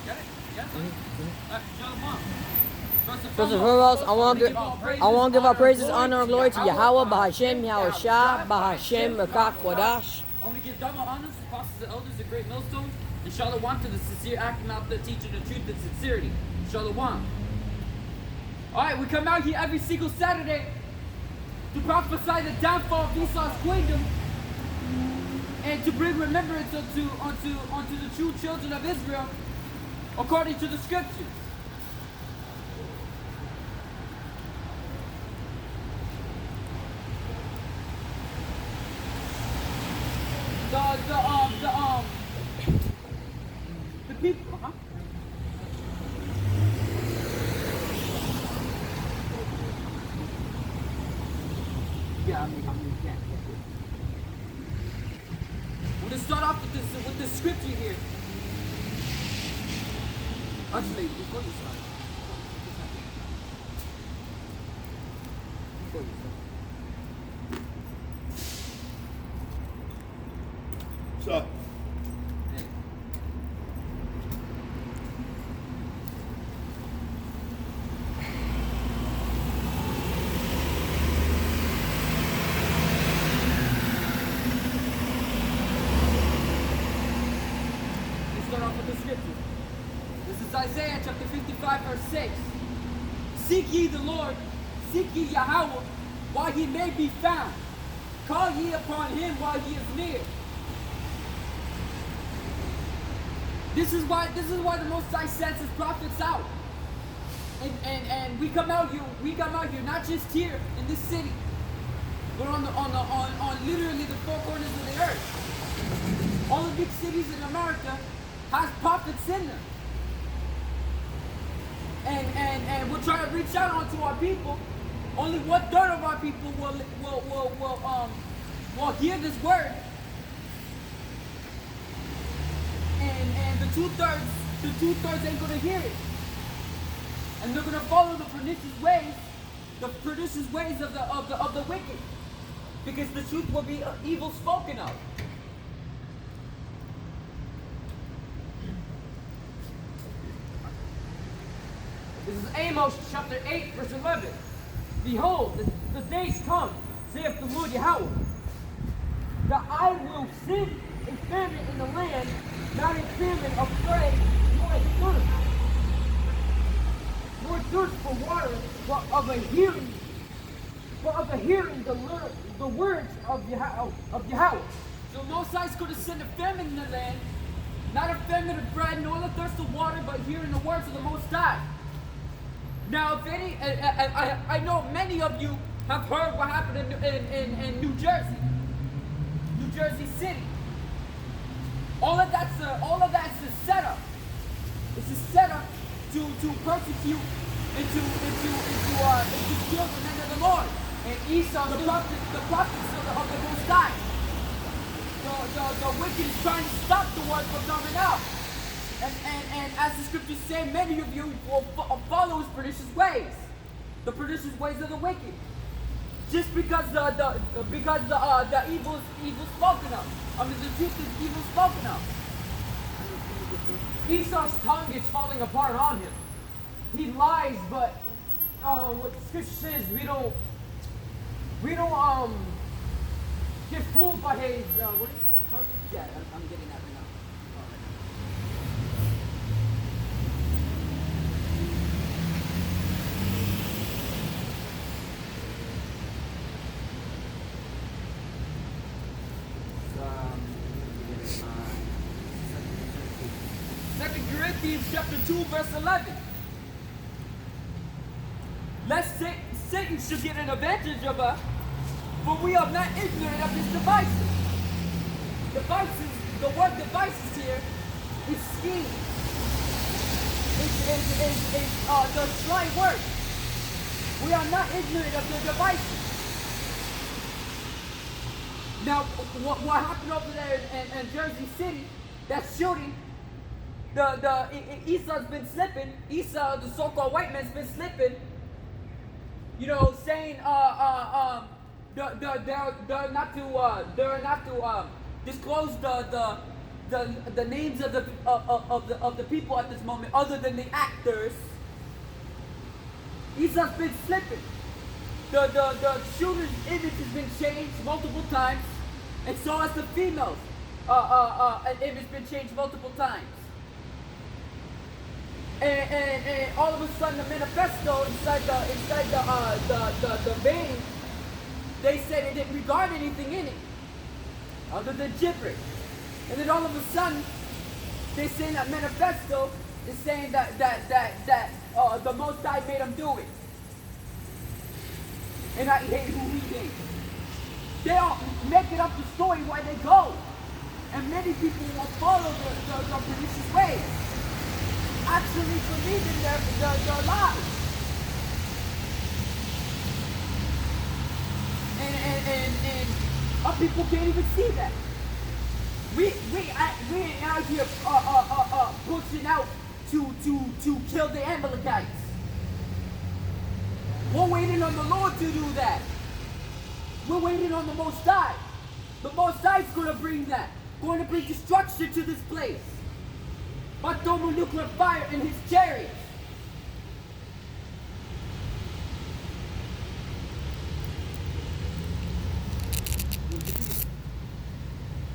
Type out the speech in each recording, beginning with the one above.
Got it? Yeah. Shalom. First and foremost, I want to give our praises, honor, and glory to Yahweh, Bahashem, Yahweh Shah, Bahashem, Rakak, Wadash. I want to give double honors to apostles and elders, a great millstone, and Shalom to the sincere acting out there, teaching the truth and sincerity. Shalom. Alright, we come out here every single Saturday to prophesy the downfall of Esau's kingdom and to bring remembrance unto the true children of Israel according to the scriptures. The people, huh? Yeah, I mean, yeah. We're gonna start off with this scripture here. Actually, before you start. Before you start. So, Hey. Let's start off with the scripture. This is Isaiah chapter 55, verse 6. Seek ye the Lord, seek ye Yahweh, while he may be found. Call ye upon him while he is near. This is why the Most High sends his prophets out. And we come out here not just here in this city, but on literally the four corners of the earth. All the big cities in America has prophets in them. And we're trying to reach out onto our people. Only 1/3 of our people will hear this word. And the two-thirds ain't gonna hear it. And they're gonna follow the pernicious ways of the wicked. Because the truth will be evil spoken of. This is Amos chapter 8, verse 11. Behold, the days come, saith the Lord Yahweh, that I will send a famine in the land, not a famine of prey, nor thirst for water, but of a hearing the words of Yahweh. So Moses going to send a famine in the land, not a famine of bread, nor the thirst of water, but hearing the words of the Most High. Now, if any, I know many of you have heard what happened in New Jersey, New Jersey City. All of that's a setup. It's a setup to persecute and to kill the men of the Lord. And Esau, the prophets of the Most High. The wicked is trying to stop the word from coming out. And as the scriptures say, many of you will follow his pernicious ways, the pernicious ways of the wicked, just because the evil is spoken of. I mean, the truth is evil spoken of. Esau's tongue is falling apart on him. He lies, but what the scripture says, we don't get fooled by his what is it? Tongue? Yeah, I'm getting that right now. Second Corinthians chapter 2, verse 11. Lest Satan should get an advantage of us, for we are not ignorant of his devices. Devices, the word devices here is scheme. It's the sly word. We are not ignorant of the devices. Now, what happened over there in Jersey City, that shooting, Esau's been slipping. Esau, the so-called white man's been slipping. You know, saying they're not to disclose the the names of the people at this moment, other than the actors. Esau's been slipping. The shooter's image has been changed multiple times, and so has the females. An image been changed multiple times. And all of a sudden, the manifesto inside the vein, they said it didn't regard anything in it other than gibberish. And then all of a sudden, they say that manifesto is saying that the Most High made them do it. And I hate who he did. They all making up the story where they go. And many people will follow the pernicious ways, actually believing their lies. And our people can't even see that. We ain't out here pushing out to kill the Amalekites. We're waiting on the Lord to do that. We're waiting on the Most High. The Most High is going to bring that. Going to bring destruction to this place by thermonuclear fire in his chariots.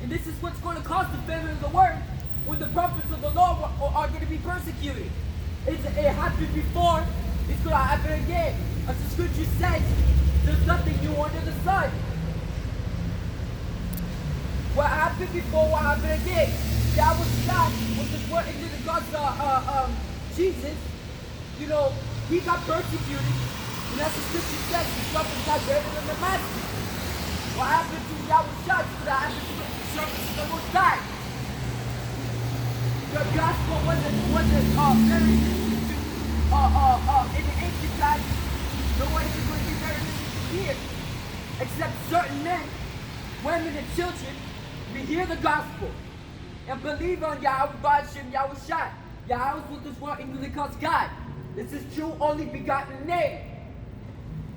And this is what's going to cause the famine of the word when the prophets of the Lord are going to be persecuted. It happened before, it's going to happen again. As the scripture says, there's nothing new under the sun. What happened before will happen again. That was not what the word into the God's Jesus. You know, he got persecuted. And as the scripture says, the serpent got greater than the master. What happened to Yahushua is what happened to the serpent of the Most High. The gospel wasn't very in the ancient times. No way is going to be very here. Except certain men, women, and children, we hear the gospel and believe on Yahweh, Ba'ashem, Yahushua. Yahweh is what this word English calls God. This is true, only begotten name.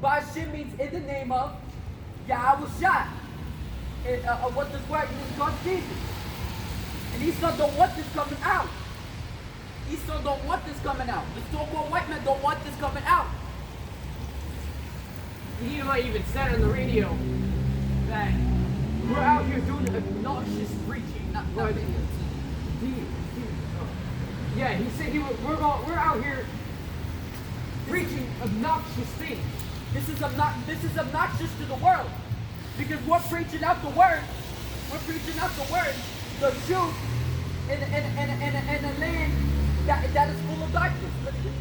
Ba'ashem means in the name of Yahushua. What this word English calls Jesus. And Esau don't want this coming out. Esau don't want this coming out. The so-called white men don't want this coming out. He even said on the radio that we're out here doing obnoxious preaching. Not Well, video. yeah, he said we're out here preaching obnoxious things. This is obnoxious to the world. Because we're preaching out the word. We're preaching out the word, the truth, in a land that is full of darkness. Look at this.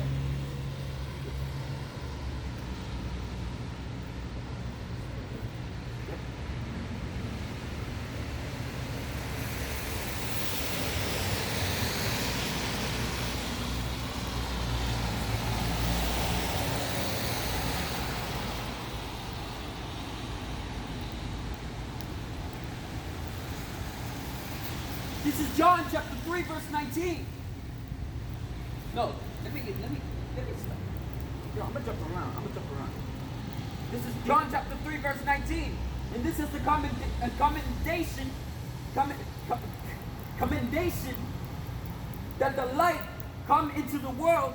This is John chapter 3, verse 19. No, let me stop. Yo, I'm gonna jump around. This is John chapter 3, verse 19. And this is the commendation that the light come into the world,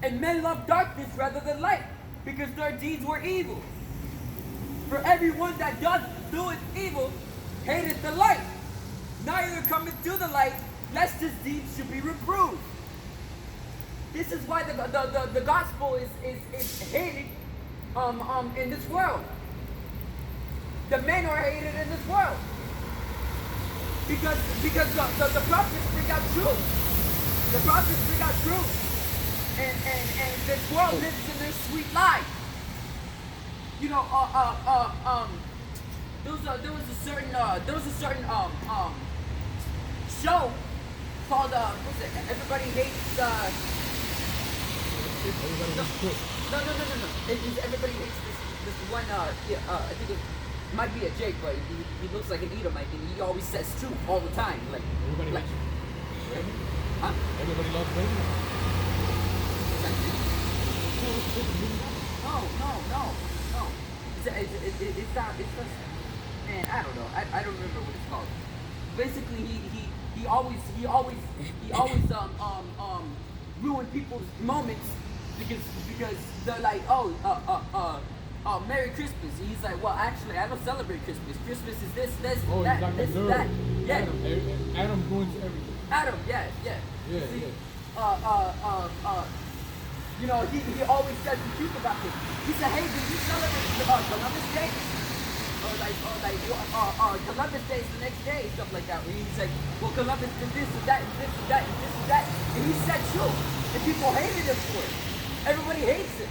and men love darkness rather than light, because their deeds were evil. For everyone that doeth evil hateth the light, neither cometh to the light, lest his deeds should be reproved. This is why the gospel is hated in this world. The men are hated in this world. Because the prophets bring out truth. The prophets bring out truth. And this world lives in their sweet life. You know, there was a certain show called what's it? Everybody hates no. Everybody hates this one I think it might be a Jake, but he looks like an Edomite and he always says truth all the time. Like Everybody hates huh? Everybody loves baby. No. It's not man, I don't know. I don't remember what it's called. Basically he ruin people's moments because they're like, Merry Christmas. And he's like, well, actually, I don't celebrate Christmas. Christmas is this, Oh, that, he's like this, a nerd. that. Yeah. Adam ruins everything. Adam, yeah. Yeah, See, yeah. you know, he always says the truth about this. He said, hey, did you celebrate Columbus Day? Or Columbus Day is the next day, stuff like that. And he's like, well, Columbus did this and that and this and that and this and that. And he said true. And people hated him for it. Everybody hates him.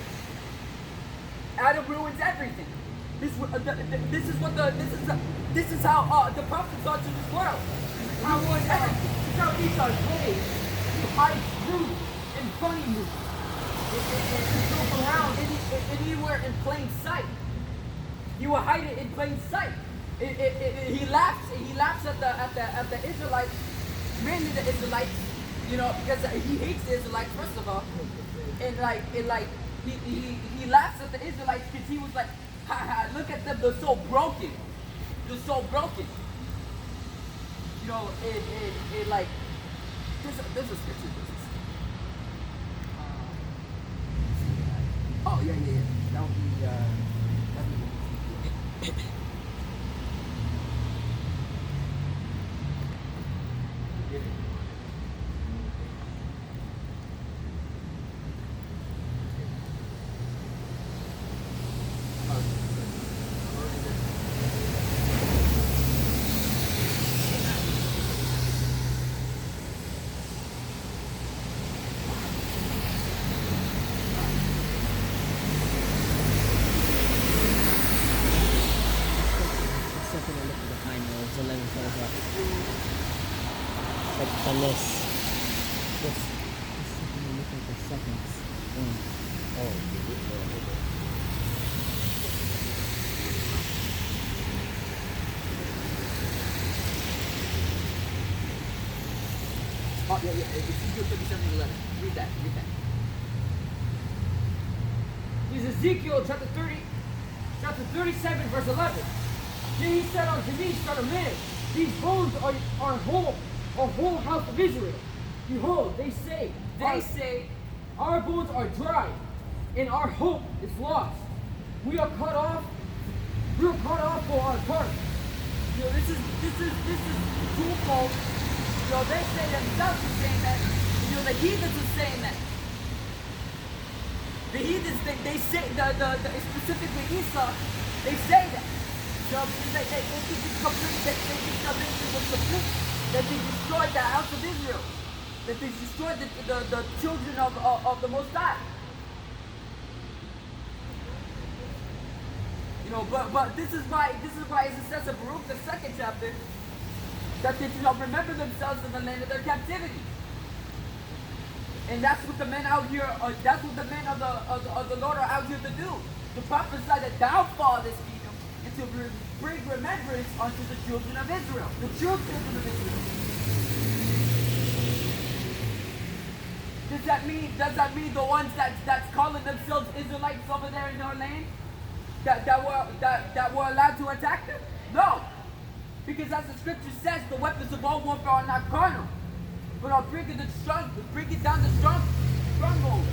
Adam ruins everything. This is how the prophets are to this world. How was how Esau's ways? He hides truth and funny moves. He goes around anywhere in plain sight. He will hide it in plain sight. He laughs at the Israelites, mainly the Israelites, you know, because he hates the Israelites first of all, and he laughs at the Israelites because he was like, look at them, they're so broken, you know, it like there's a scripture. Oh yeah. That would be Second I look at the timer, it's 11:45. But on this. Second I look at the seconds. Oh, yeah. Ezekiel 37:11. Read that. Is Ezekiel chapter 37, verse 11. Then he said unto me, son of man, these bones are whole house of Israel. Behold, they say, our bones are dry, and our hope is lost. We are cut off for our part. You know, this is twofold. You know, they say themselves are saying that. You know, the heathens are saying that. The heathens, they say, specifically Esau, they say that. You know, they think it's complete, they think salvation was complete, that they destroyed the house of Israel, that they destroyed the children of the Most High. You know, but this is why it says in Baruch, the 2nd chapter, that they do not remember themselves in the land of their captivity. And that's what the men out here, that's what the men of the Lord are out here to do, to prophesy the downfall of this kingdom, and to bring remembrance unto the children of Israel, the true children of Israel. Does that mean the ones that's calling themselves Israelites over there in our land, that were allowed to attack them? No, because as the scripture says, the weapons of all warfare are not carnal, but are bringing down the stronghold.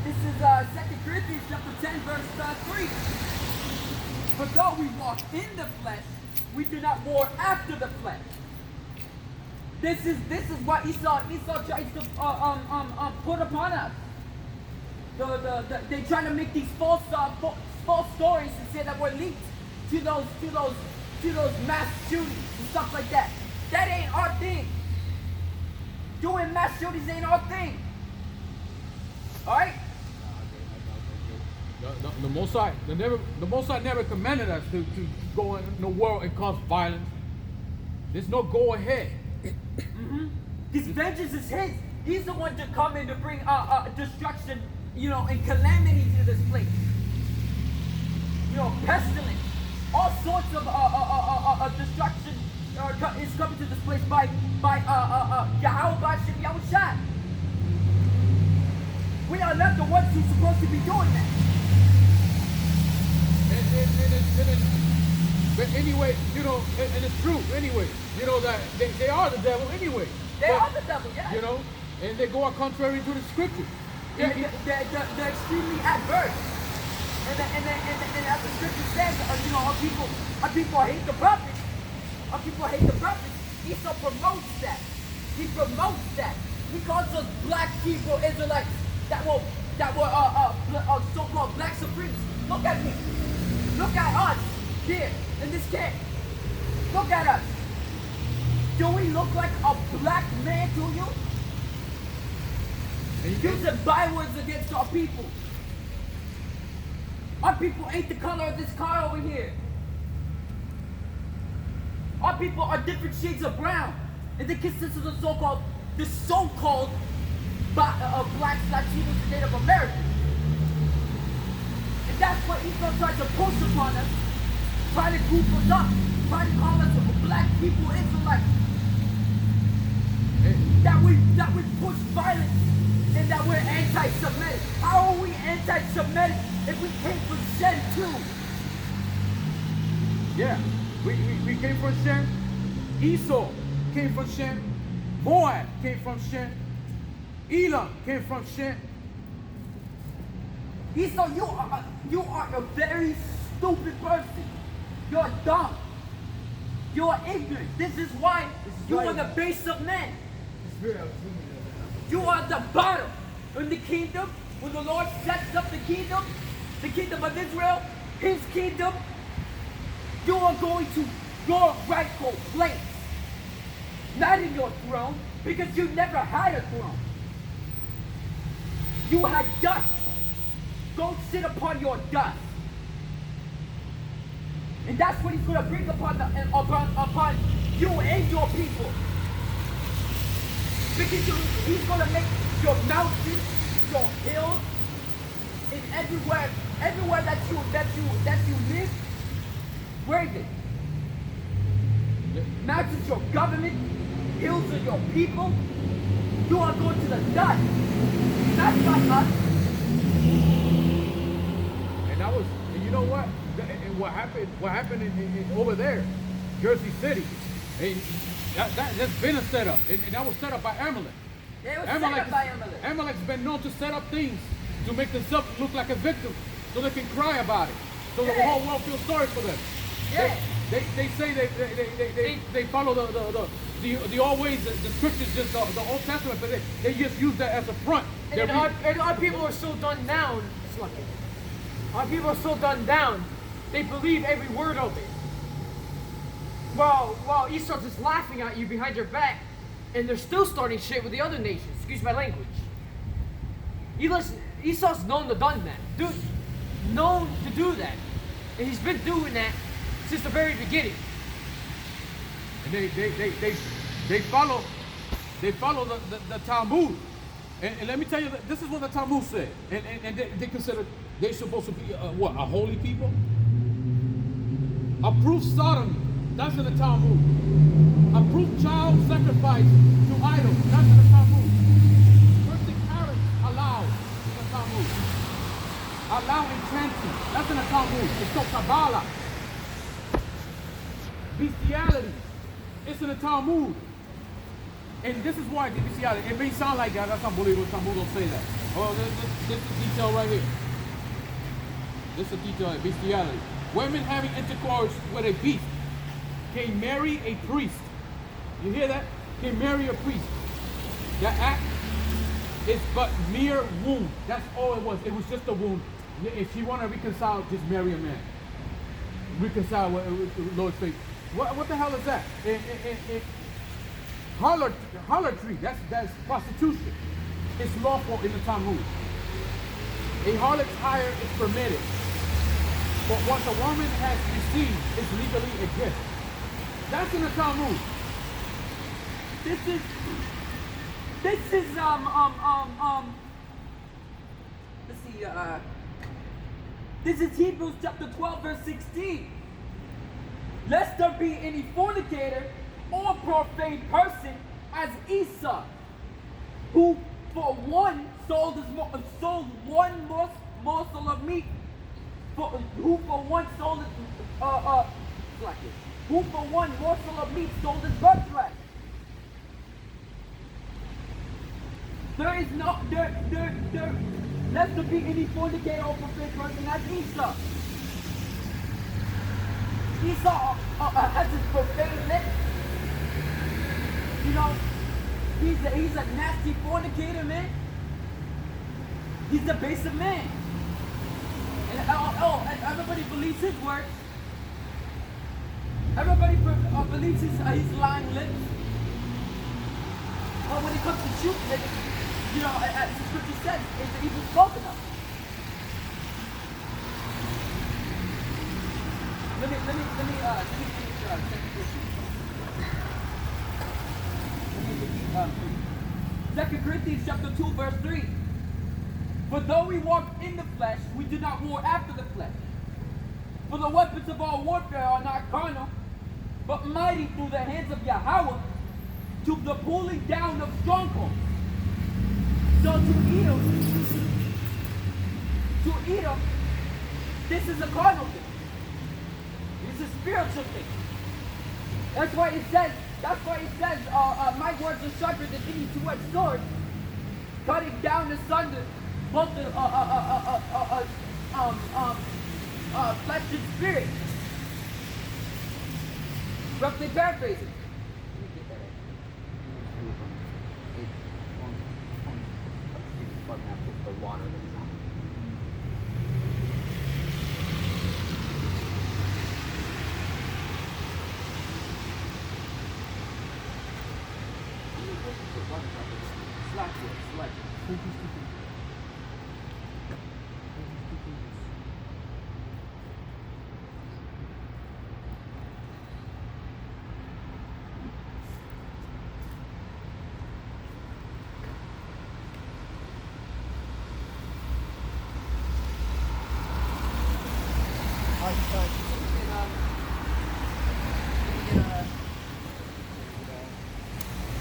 This is 2 Corinthians chapter 10, verse 3. For though we walk in the flesh, we do not war after the flesh. This is what Esau tries to put upon us. They try to make these false stories and say that we're linked to those mass shootings and stuff like that. That ain't our thing. Doing mass shootings ain't our thing. All right. The Most High never commanded us to go in the world and cause violence. There's no go ahead. His vengeance is his. He's the one to come in to bring destruction, you know, and calamity to this place. pestilence, all sorts of destruction is coming to this place by Yahweh B'Shem Yahushua. We are not the ones who's supposed to be doing that. But anyway, you know, and it's true anyway, you know, that they are the devil anyway. They are the devil, yeah. You know, and they go contrary to the scriptures. They're extremely adverse. And as the scripture says, you know, our people hate the prophets. Our people hate the prophets. Esau promotes that. He promotes that. He calls us black Hebrew Israelites that were so-called black supremacists. Look at me. Look at us here in this camp. Look at us. Do we look like a black man to you? Using bywords against our people. Our people ain't the color of this car over here. Our people are different shades of brown. And they consist of the so-called blacks, Latinos, and Native Americans. And that's what Esau tried to push upon us, trying to group us up, trying to call us black people Israelites. That we push violence and that we're anti-Semitic. How are we anti-Semitic if we came from Shem too? Yeah, we came from Shem. Esau came from Shem. Moab came from Shem. Elam came from Shem. Esau, you are a very stupid person. You're dumb. You're ignorant. This is why you are the base of men. You are the bottom in the kingdom. When the Lord sets up the kingdom of Israel, his kingdom, you are going to your rightful place. Not in your throne, because you never had a throne. You had dust. Go sit upon your dust. And that's what he's going to bring upon you and your people. Because he's going to make your mountains, your hills, and everywhere that you live, where is it? Mountains your government, hills are your people. You are going to the dust. That's not us. And that was, and you know what? And what happened in over there, Jersey City, and that's been a setup, and that was set up by Amalek. It was set up by Amalek. Amalek's been known to set up things to make themselves look like a victim, so they can cry about it, so the whole world feels sorry for them. Yeah. They say they follow the always the scriptures, just the Old Testament, but they just use that as a front. And our people are so done down. Our people are so done down. They believe every word of it. While Esau's just laughing at you behind your back, and they're still starting shit with the other nations. Excuse my language. Esau's known to done that. Dude, known to do that. And he's been doing that since the very beginning. And they follow the Talmud. And let me tell you, this is what the Talmud said. And they consider they're supposed to be a holy people? Approve sodomy. That's in the Talmud. Approve child sacrifice to idols. That's in the Talmud. Cursing parents allowed in the Talmud. Allow enchanting. That's in the Talmud. It's called Kabbalah. Bestiality. It's in the Talmud. And this is why bestiality. It may sound like that. That's unbelievable. Talmud don't say that. Oh, this is the detail right here. This is the detail of bestiality. Women having intercourse with a beast can marry a priest. You hear that? Can marry a priest. That act is but mere wound. That's all it was. It was just a wound. If she want to reconcile, just marry a man. Reconcile with Lord's faith. What the hell is that? Harlotry. That's prostitution. It's lawful in the Talmud. A harlot's hire is permitted. But what the woman has received is legally a gift. That's in the Talmud. This is let's see, This is Hebrews chapter 12, verse 16. Lest there be any fornicator or profane person as Esau, who for one sold one morsel of meat, who for one morsel of meat sold his birthright. There is no lest there be any fornicator or profane person as Esau. Esau has his profane lips. You know, he's a nasty fornicator, man. He's a basic man. And everybody believes his words. Everybody believes his lying lips. But when it comes to truth, you know, as the scripture says, it's evil spoken of. Let me Second Corinthians chapter 2, verse 3. For though we walk in the flesh, we do not war after the flesh. For the weapons of our warfare are not carnal, but mighty through the hands of Yahweh to the pulling down of strongholds. So to Edom, this is a carnal thing. It's a spiritual thing. That's why it says, my words are sharper than any two-edged sword, cutting down asunder both the flesh and spirit. Roughly paraphrasing.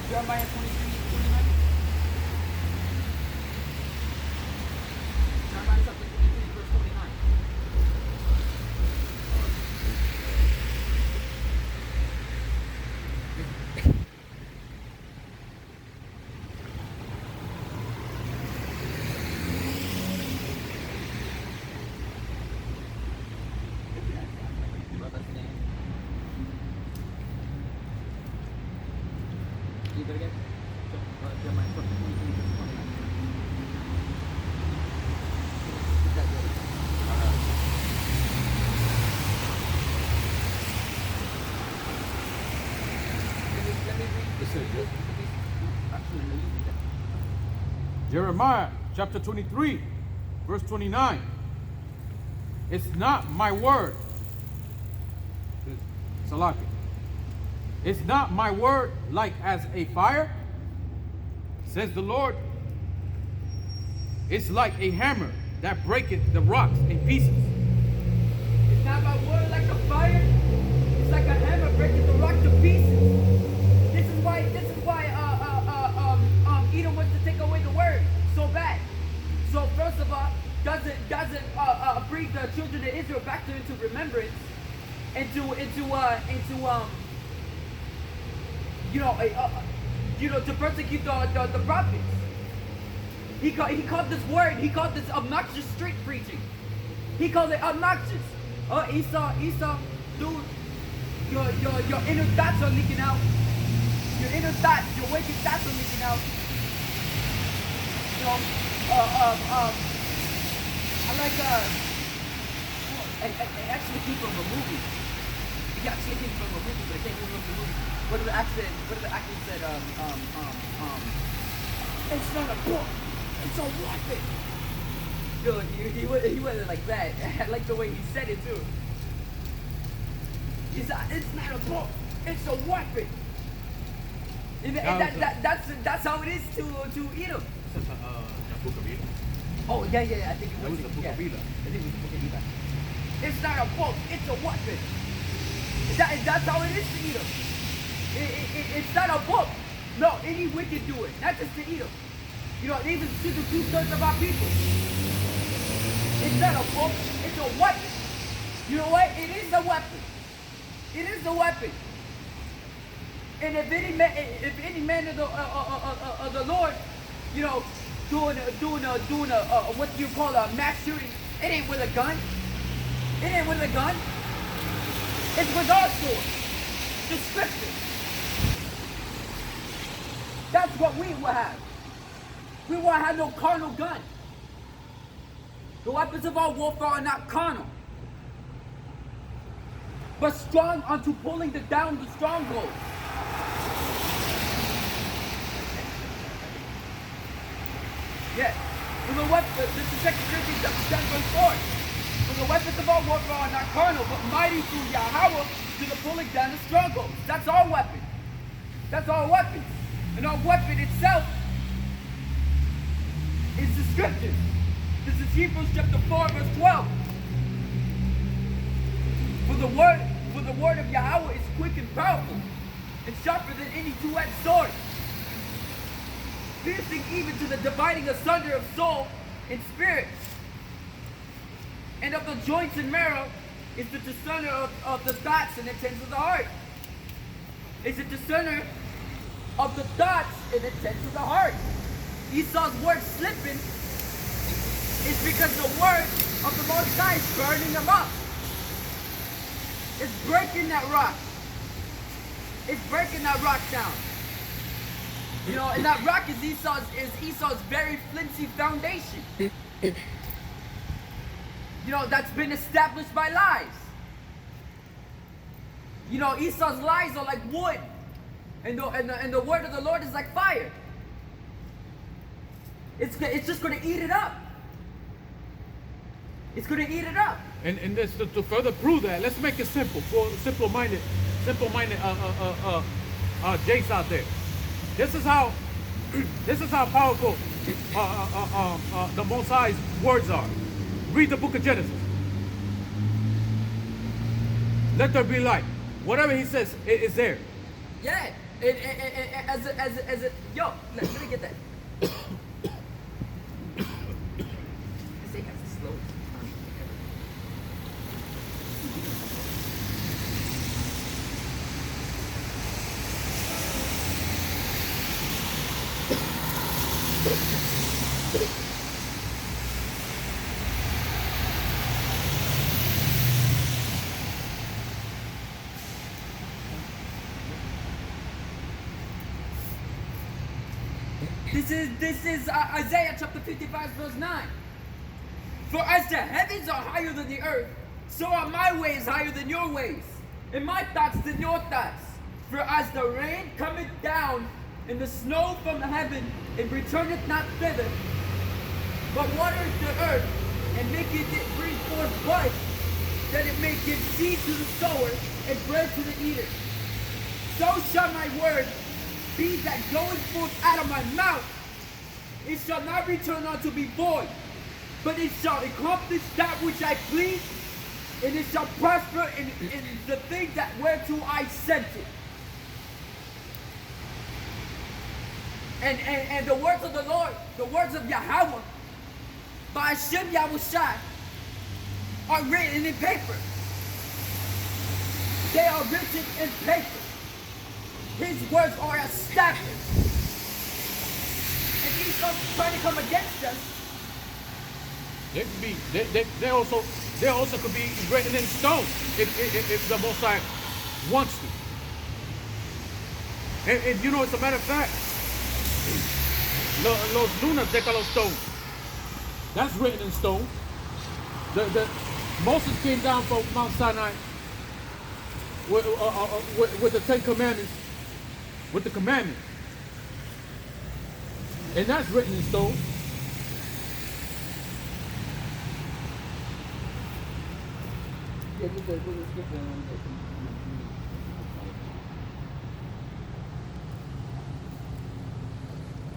Jeremiah 23:29. Jeremiah chapter 23, verse 29. Read it again. Jeremiah chapter 23, verse 29. Is that good? Let me read this. Actually, let me read that. Jeremiah chapter 23, verse 29. It's not my word. Salaki. It's not my word like as a fire, says the Lord. It's like a hammer that breaketh the rocks in pieces. It's not my word like a fire. It's like a hammer breaking the rock to pieces. This is why Edom wants to take away the word so bad. So first of all, doesn't bring the children of Israel back into remembrance, to persecute the prophets. He called this word, he called this obnoxious street preaching. He called it obnoxious. Esau, dude, your inner thoughts are leaking out. Your inner thoughts, your wicked thoughts are leaking out. I like it actually came from a movie. It actually came from a movie, but I can't remember the movie. What did the actor said? It's not a book. It's a weapon. Dude, he wasn't like that. I like the way he said it too. It's not a book. It's a weapon. And that's how it is to Edom. The book of Edom. Oh, yeah. I think it That was the book of Eli. I think it was the book of Eli. It's not a book, it's a weapon. That's how it is to Edom. It's not a book. No, any wicked do it, not just to Edom. You know, even to the 2/3 of our people. It's not a book, it's a weapon. You know what? It is a weapon. It is a weapon. And if any man of the Lord, you know, doing what you call a mass shooting, it ain't with a gun. It ain't with a gun. It's with our sword. The scriptures. That's what we will have. We won't have no carnal gun. The weapons of our warfare are not carnal, but strong unto pulling down the strongholds. Yes. For the weapons, this is 2 Corinthians chapter 10, verse 4. For the weapons of our warfare are not carnal, but mighty through Yahweh to the pulling down the strongholds. That's our weapon. That's our weapon. And our weapon itself is the scriptures. This is Hebrews chapter 4, verse 12. For the word of Yahweh is quick and powerful, and sharper than any two-edged sword, piercing even to the dividing asunder of soul and spirit, and of the joints and marrow, is the discerner of the thoughts and intents of the heart. Is the discerner of the thoughts and intents of the heart. Esau's word slipping is because the word of the Most High is burning them up. It's breaking that rock. It's breaking that rock down. You know, and that rock is Esau's very flimsy foundation. You know, that's been established by lies. You know, Esau's lies are like wood, and the word of the Lord is like fire. It's just going to eat it up. It's going to eat it up. And this, to further prove that, let's make it simple for simple-minded Jakes out there. This is how powerful the Most High's words are. Read the book of Genesis. Let there be light. Whatever he says, it is there. Yeah. Yo, let me get that. This thing has the slowest turn ever. This is Isaiah chapter 55 verse 9. For as the heavens are higher than the earth, so are my ways higher than your ways, and my thoughts than your thoughts. For as the rain cometh down and the snow from heaven, and returneth not thither, but watereth the earth, and maketh it bring forth bud, that it may give seed to the sower, and bread to the eater. So shall my word be that goeth forth out of my mouth. It shall not return unto me void, but it shall accomplish that which I please, and it shall prosper in the thing that whereto I sent it. And the words of the Lord, the words of Yahweh, by Hashem Yahushai, are written in paper. They are written in paper. His words are established. And these folks trying to come against us. They also could be written in stone if the Most High wants to. And you know, as a matter of fact, Los Lunas de los stones. That's written in stone. Moses came down from Mount Sinai with the 10 Commandments, with the commandments. And that's written in stone.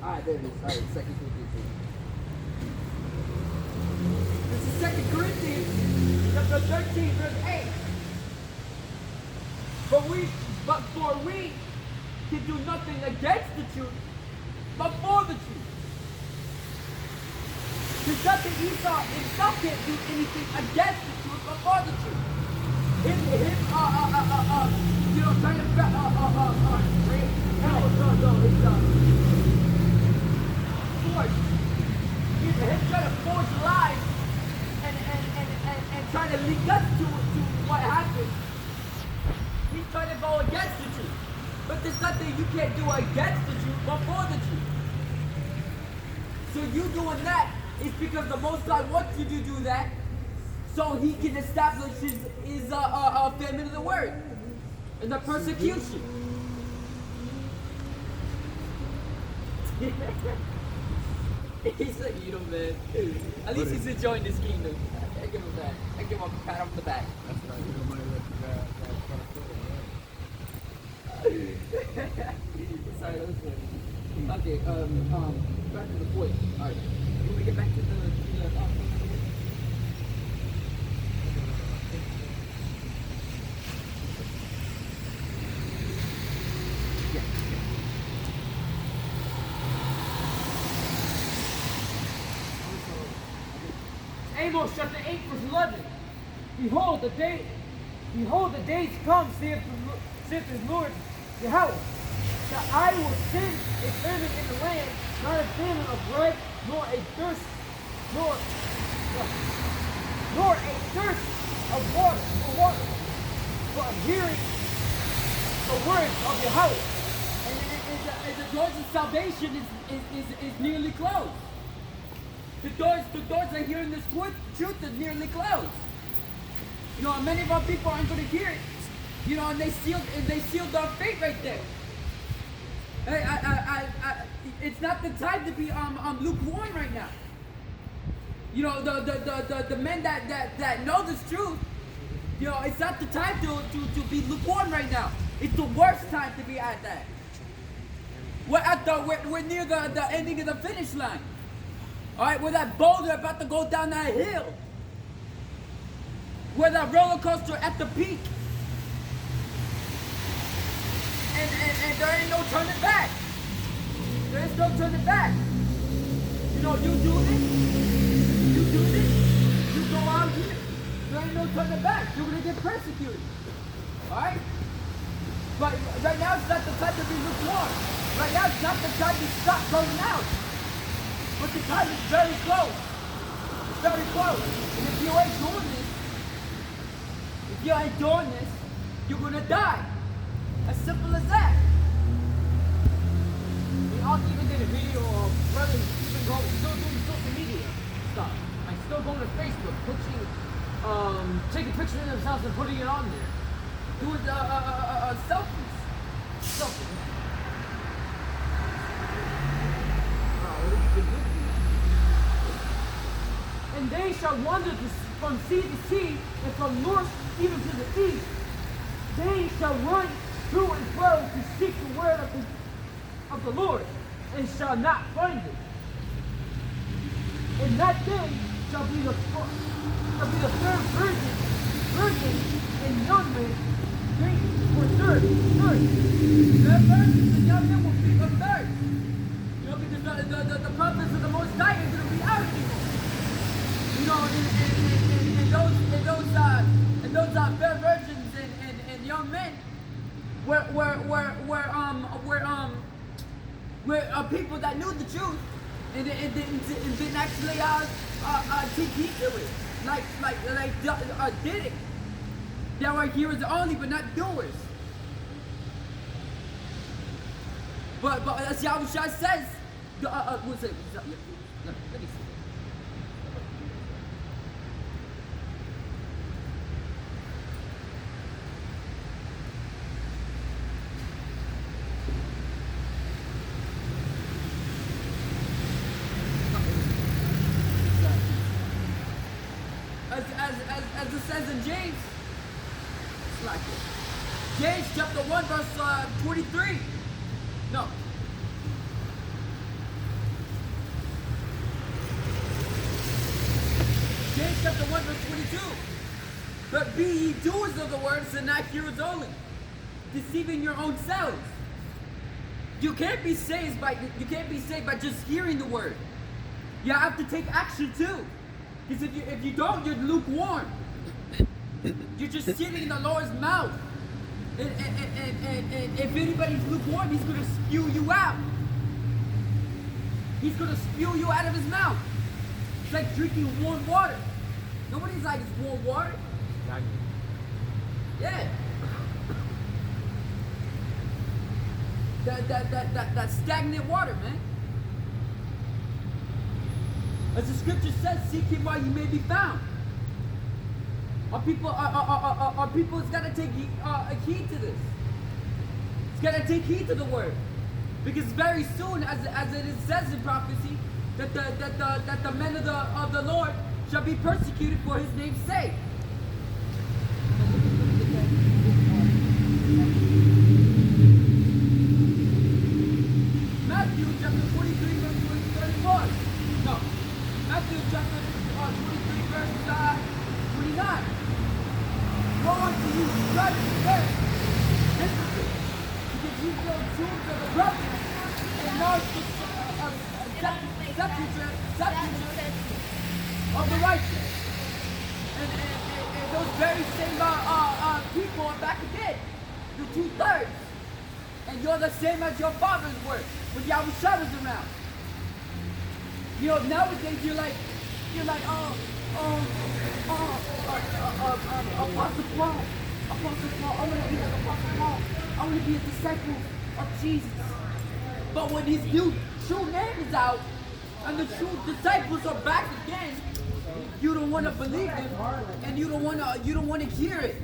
Alright, there it is. Alright, 2 Corinthians. Corinthians chapter 13, verse 8. But for we can do nothing against the truth, but for the truth. Because nothing Esau himself can't do anything against the truth, but for the truth. Him, you know, trying to, forge. Him trying to forge lies and trying to lead us to what happened. He's trying to go against the truth. But there's nothing you can't do against the truth, but for the truth. So you doing that is because the Most High wants you to do that, so He can establish his famine of the word and the persecution. He's like, you know, man. At least he's enjoying this kingdom. I give him that. I give him a pat on the back. That's right. You don't mind Sorry, that was funny. Okay, back to the point. Alright. You want to get back to the Amos chapter 8, verse 11. Behold, the days come, saith the Lord Yahweh, that I will send a famine in the land, not a famine of bread, nor a thirst of water, but hearing the words of Yahweh. And the doors of salvation is nearly closed. The doors are hearing this truth is nearly closed. You know, and many of our people aren't going to hear it. You know, and they sealed our fate right there. It's not the time to be lukewarm right now. You know, the men that know this truth, you know, it's not the time to be lukewarm right now. It's the worst time to be at that. We're near the ending of the finish line. All right, we're that boulder about to go down that hill. We're that roller coaster at the peak. And there ain't no turning back. There is no turning back. You know, you do this, you go out here. There ain't no turning back. You're gonna get persecuted. Alright? But right now it's not the time to be lukewarm. Right now it's not the time to stop going out. But the time is very close. It's very close. And if you ain't doing this, you're gonna die. As simple as that. We also even did a video of brothers still doing social media stuff. Like still going to Facebook, taking pictures of themselves and putting it on there. Doing selfies. And they shall wander from sea to sea, and from north even to the east. They shall run to and fro to seek the word of the Lord, and shall not find it. And that day shall be the third virgin and young men drink for third. The virgins and young men will be the third. You know, because the prophets of the Most High is going to be out anymore. You know, and those fair virgins and young men were people that knew the truth and didn't actually take heed to it, like did it. They were hearers only, but not doers. But as Yahushua says, let me see. As it says in James, it's like it. James chapter 1 verse 23. No. James chapter 1, verse 22. But be ye doers of the words and not hearers only, deceiving your own selves. You can't be saved by just hearing the word. You have to take action too. Because if you don't, you're lukewarm. You're just sitting in the Lord's mouth. And if anybody's lukewarm, he's going to spew you out. He's going to spew you out of his mouth. It's like drinking warm water. Nobody's like, it's warm water. Yeah. That stagnant water, man. As the scripture says, seek him while you may be found. Our people has got to take heed to this. It's got to take heed to the word. Because very soon, as it says in prophecy, that the men of the Lord shall be persecuted for his name's sake. Matthew chapter 23, verse 34. No. Matthew chapter 23, verse 29. Woe unto you, scribes and Pharisees, hypocrites, because you build tombs of the prophets and large sepulchres of the righteous. And those very same people are back again. You're 2/3. And you're the same as your fathers were when Yahushua was around. You know, nowadays you're like, Apostle Paul, I want to be like Apostle Paul. I want to be a disciple of Jesus. But when his new true name is out, and the true disciples are back again, you don't want to believe him, and you don't want to hear it.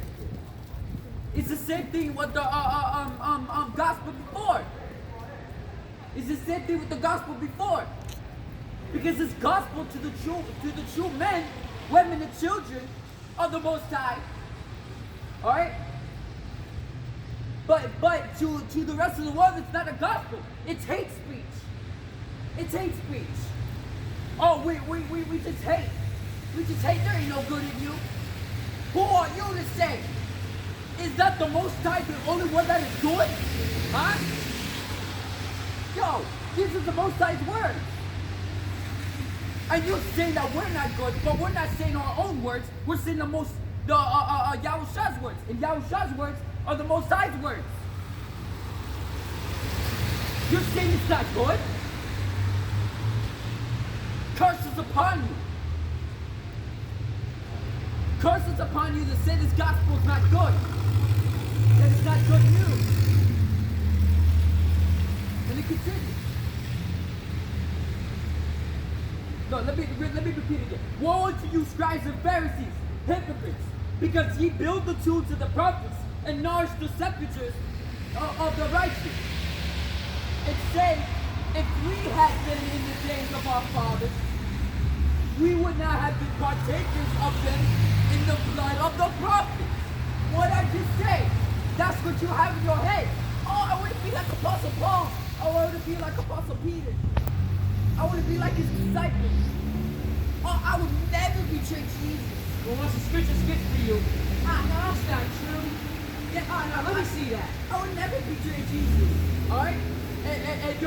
It's the same thing with the gospel before. It's the same thing with the gospel before. Because it's gospel to the true men, women, and children of the Most High. Alright? But to the rest of the world, it's not a gospel. It's hate speech. It's hate speech. Oh, we just hate. We just hate. There ain't no good in you. Who are you to say? Is that the Most High, the only one that is good? Huh? Yo, this is the Most High's word. And you're saying that we're not good, but we're not saying our own words. We're saying Yahushua's words. And Yahushua's words are the Most High's words. You're saying it's not good? Curses upon you. Curses upon you that say this gospel is not good. That it's not good news. And it continues. No, let me repeat again. Woe unto you, scribes and Pharisees, hypocrites, because ye build the tombs of the prophets and nourish the sepulchres of the righteous. And say, if we had been in the days of our fathers, we would not have been partakers of them in the blood of the prophets. What I just say, that's what you have in your head. Oh, I want to be like Apostle Paul. I want to be like Apostle Peter. I want to be like his disciples. Oh, I would never betray Jesus. Well, once the scripture spits for you, No, that's not true. Yeah, let me see that. I would never betray Jesus. All right? And